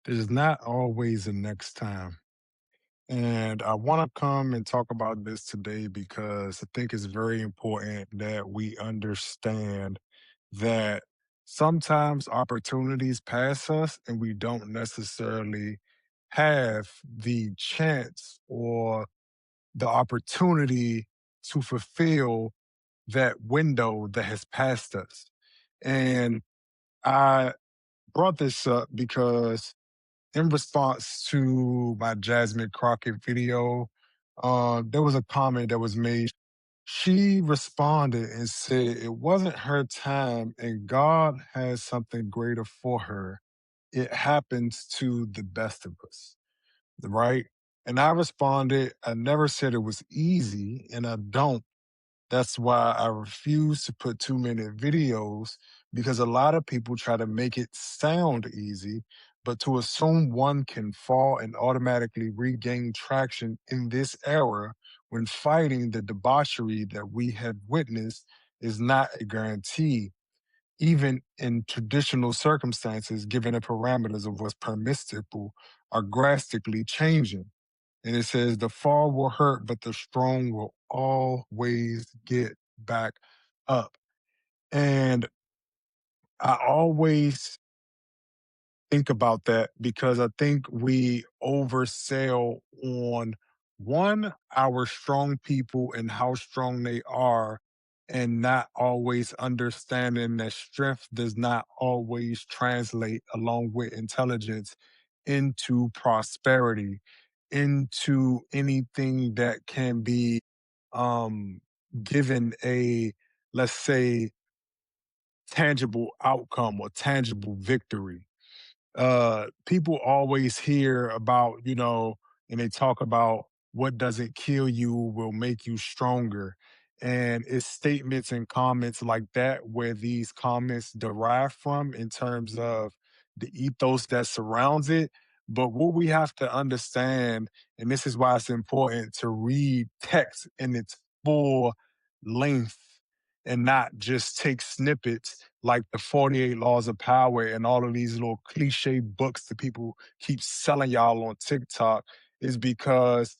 There's not always a next time. And I want to come and talk about this today because I think it's very important that we understand that sometimes opportunities pass us and we don't necessarily have the chance or the opportunity to fulfill that window that has passed us. And I brought this up because in response to my Jasmine Crockett video, there was a comment that was made. She responded and said it wasn't her time and God has something greater for her. It happens to the best of us, right? And I responded, I never said it was easy, and I don't. That's why I refuse to put 2-minute videos because a lot of people try to make it sound easy, but to assume one can fall and automatically regain traction in this era when fighting the debauchery that we have witnessed is not a guarantee. Even in traditional circumstances, given the parameters of what's permissible are drastically changing. And it says, the fall will hurt, but the strong will always get back up. And I always think about that because I think we oversell on one, our strong people and how strong they are, and not always understanding that strength does not always translate along with intelligence into prosperity, into anything that can be um given a, let's say, tangible outcome or tangible victory. People always hear about, and they talk about what doesn't kill you will make you stronger. And it's statements and comments like that where these comments derive from in terms of the ethos that surrounds it. But what we have to understand, and this is why it's important to read text in its full length and not just take snippets like the 48 Laws of Power and all of these little cliche books that people keep selling y'all on TikTok, is because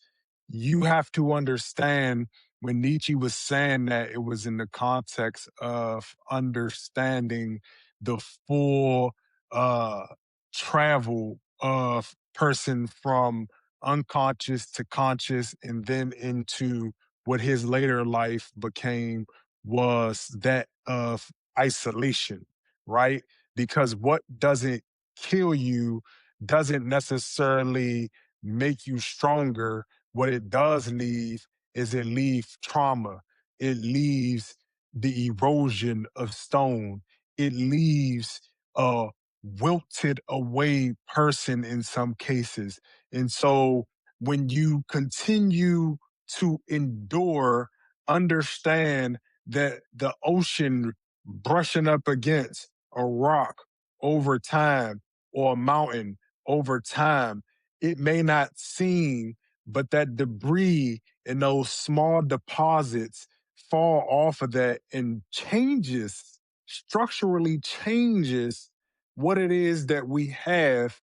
you have to understand when Nietzsche was saying that it was in the context of understanding the full uh, travel of person from unconscious to conscious and then into what his later life became was that of isolation, right? Because what doesn't kill you doesn't necessarily make you stronger. What it does leave is it leaves trauma. It leaves the erosion of stone. It leaves a wilted away person in some cases. And so when you continue to endure, understand that the ocean brushing up against a rock over time or a mountain over time, it may not seem, but that debris and those small deposits fall off of that and changes, structurally changes what it is that we have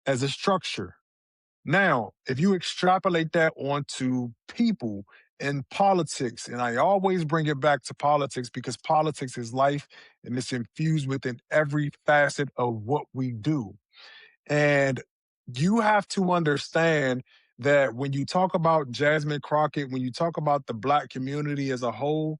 as a structure. Now, if you extrapolate that onto people and politics, and I always bring it back to politics because politics is life and it's infused within every facet of what we do. And you have to understand that when you talk about Jasmine Crockett, when you talk about the Black community as a whole,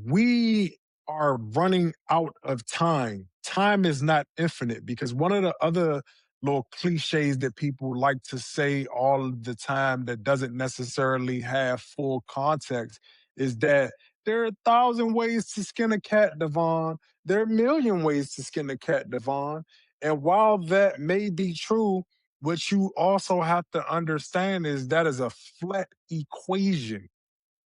we are running out of time. Time is not infinite because one of the other little cliches that people like to say all of the time that doesn't necessarily have full context is that there are 1,000 ways to skin a cat, Devon. There are a million ways to skin a cat, Devon. And while that may be true, what you also have to understand is that is a flat equation,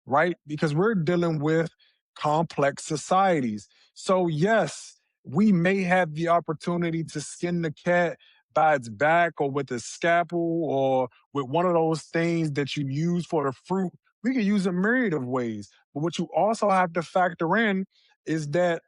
right? Because we're dealing with complex societies. So, yes, we may have the opportunity to skin the cat by its back or with a scalpel or with one of those things that you use for the fruit. We can use a myriad of ways. But what you also have to factor in is that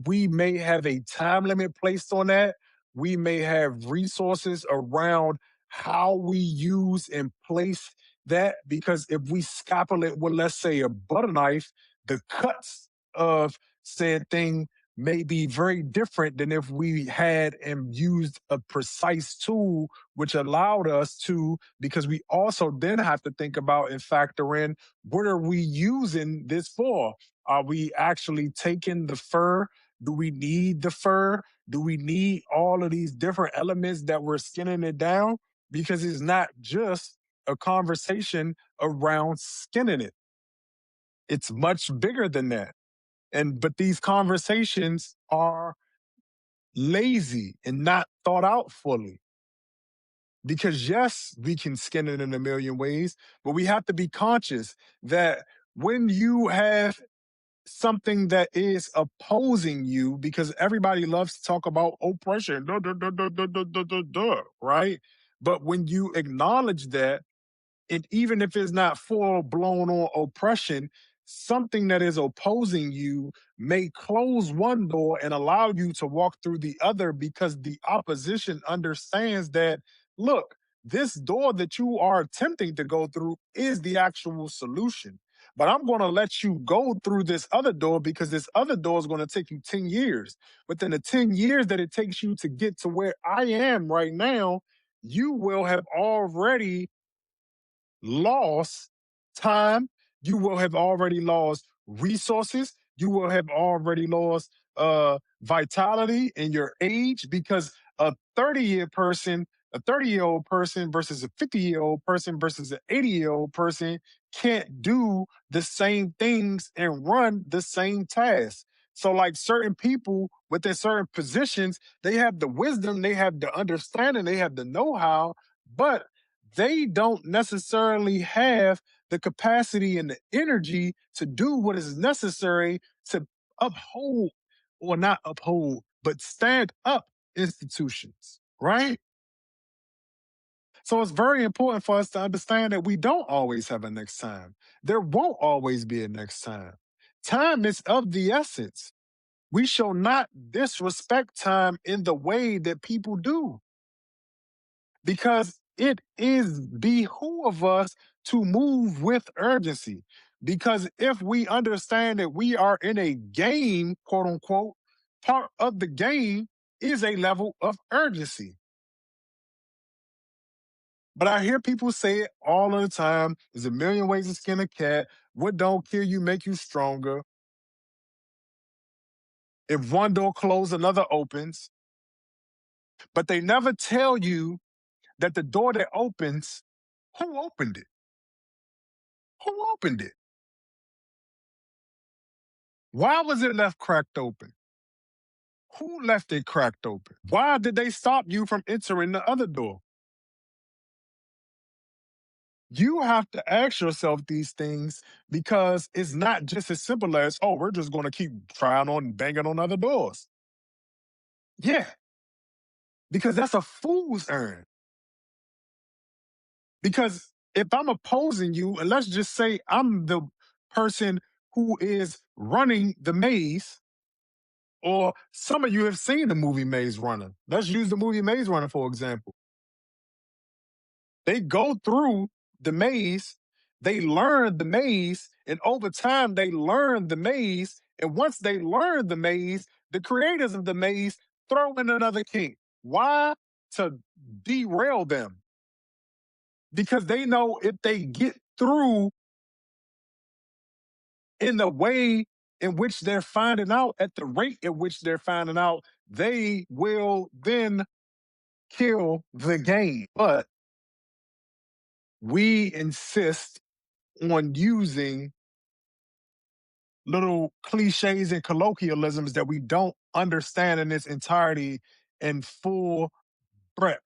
we may have a time limit placed on that. we may have resources around how we use and place that. Because if we scalpel it with, let's say, a butter knife, the cuts of said thing may be very different than if we had and used a precise tool, which allowed us to, because we also then have to think about and factor in, what are we using this for? Are we actually taking the fur? Do we need the fur? Do we need all of these different elements that we're skinning it down? Because it's not just a conversation around skinning it. It's much bigger than that. And but these conversations are lazy and not thought out fully. Because yes, we can skin it in a million ways, but we have to be conscious that when you have something that is opposing you, because everybody loves to talk about oppression, duh, duh, duh, duh, duh, duh, duh, duh, duh, right? But when you acknowledge that, and even if it's not full blown on oppression, something that is opposing you may close one door and allow you to walk through the other, because the opposition understands that, look, this door that you are attempting to go through is the actual solution. But I'm going to let you go through this other door because this other door is going to take you 10 years. Within the 10 years that it takes you to get to where I am right now, you will have already lost time, you will have already lost resources, you will have already lost vitality in your age, because a 30-year-old person versus a 50-year-old person versus an 80-year-old person can't do the same things and run the same tasks. So, like certain people within certain positions, they have the wisdom, they have the understanding, they have the know how, but they don't necessarily have the capacity and the energy to do what is necessary to uphold, or not uphold, but stand up institutions, right? So it's very important for us to understand that we don't always have a next time. There won't always be a next time. Time is of the essence. We shall not disrespect time in the way that people do, because it is behoove of us to move with urgency. Because if we understand that we are in a game, quote unquote, part of the game is a level of urgency. But I hear people say it all of the time. There's a million ways to skin a cat. What don't kill you make you stronger. If one door closes, another opens. But they never tell you that the door that opens, who opened it? Who opened it? Why was it left cracked open? Who left it cracked open? Why did they stop you from entering the other door? You have to ask yourself these things, because it's not just as simple as, oh, we're just going to keep trying on and banging on other doors. Yeah, because that's a fool's errand. Because if I'm opposing you, and let's just say I'm the person who is running the maze, or some of you have seen the movie Maze Runner. Let's use the movie Maze Runner, for example. They go through the maze, they learn the maze, and over time they learn the maze. And once they learn the maze, the creators of the maze throw in another king. Why? To derail them. Because they know if they get through in the way in which they're finding out, at the rate at which they're finding out, they will then kill the game. But we insist on using little cliches and colloquialisms that we don't understand in its entirety and full breadth.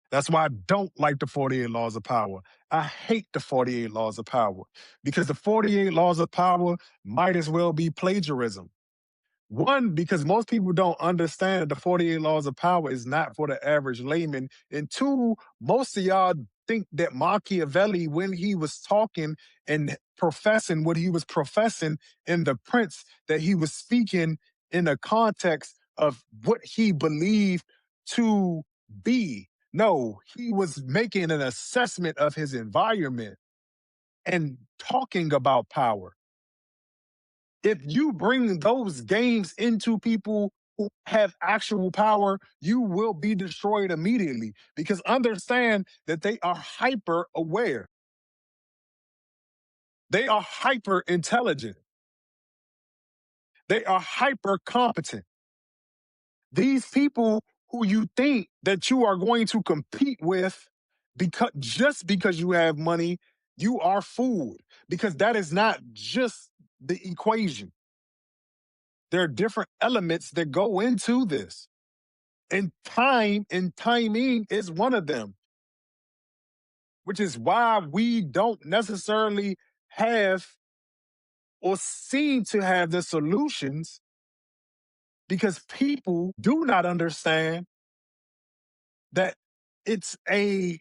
That's why I don't like the 48 laws of power. I hate the 48 laws of power, because the 48 laws of power might as well be plagiarism. One, because most people don't understand that the 48 laws of power is not for the average layman. And two, most of y'all think that Machiavelli, when he was talking and professing what he was professing in The Prince, that he was speaking in a context of what he believed to be. No, he was making an assessment of his environment and talking about power. If you bring those games into people who have actual power, you will be destroyed immediately because understand that they are hyper aware. They are hyper intelligent. They are hyper competent. These people who you think that you are going to compete with because just because you have money, you are fooled because that is not just the equation. There are different elements that go into this. And time and timing is one of them, which is why we don't necessarily have or seem to have the solutions because people do not understand that it's a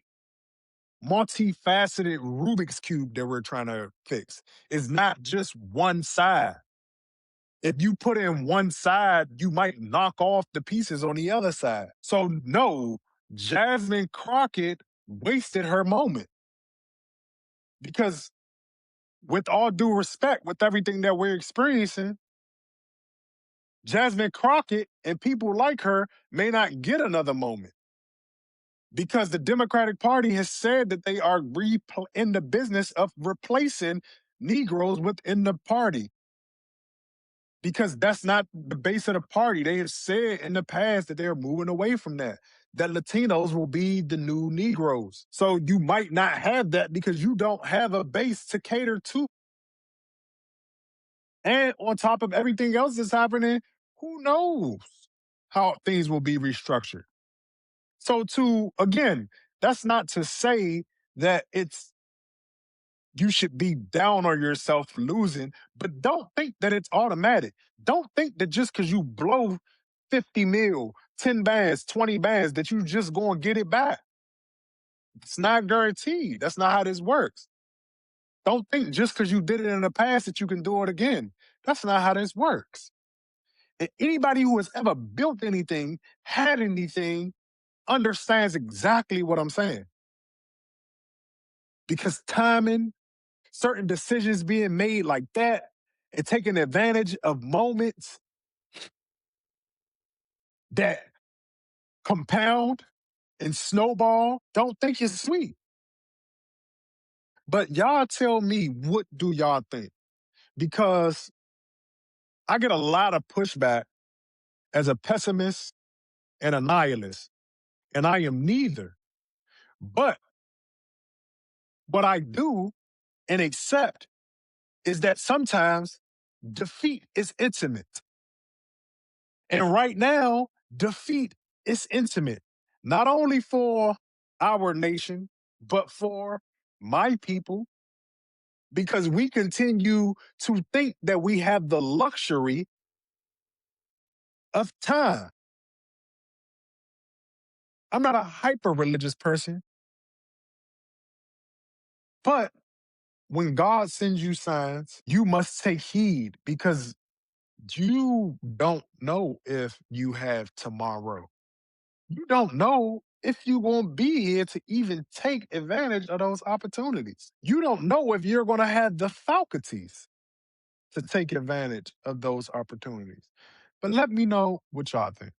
multifaceted Rubik's Cube that we're trying to fix. It's not just one side. If you put in one side, you might knock off the pieces on the other side. So, no, Jasmine Crockett wasted her moment because, with all due respect, with everything that we're experiencing, Jasmine Crockett and people like her may not get another moment because the Democratic Party has said that they are in the business of replacing Negroes within the party because that's not the base of the party. They have said in the past that they're moving away from that, that Latinos will be the new Negroes. So you might not have that because you don't have a base to cater to. And on top of everything else that's happening, who knows how things will be restructured? So, again, that's not to say that you should be down on yourself for losing, but don't think that it's automatic. Don't think that just because you blow 50 mil, 10 bands, 20 bands, that you just going to get it back. It's not guaranteed. That's not how this works. Don't think just because you did it in the past that you can do it again. That's not how this works. And anybody who has ever built anything, had anything, understands exactly what I'm saying. Because timing, certain decisions being made like that, and taking advantage of moments that compound and snowball, don't think it's sweet. But y'all tell me, what do y'all think? Because I get a lot of pushback as a pessimist and a nihilist, and I am neither. But what I do and accept is that sometimes defeat is intimate. And right now, defeat is intimate, not only for our nation, but for my people, because we continue to think that we have the luxury of time. I'm not a hyper religious person, but when God sends you signs, you must take heed because you don't know if you have tomorrow. You don't know if you're going to be here to even take advantage of those opportunities. You don't know if you're going to have the faculties to take advantage of those opportunities. But let me know what y'all think.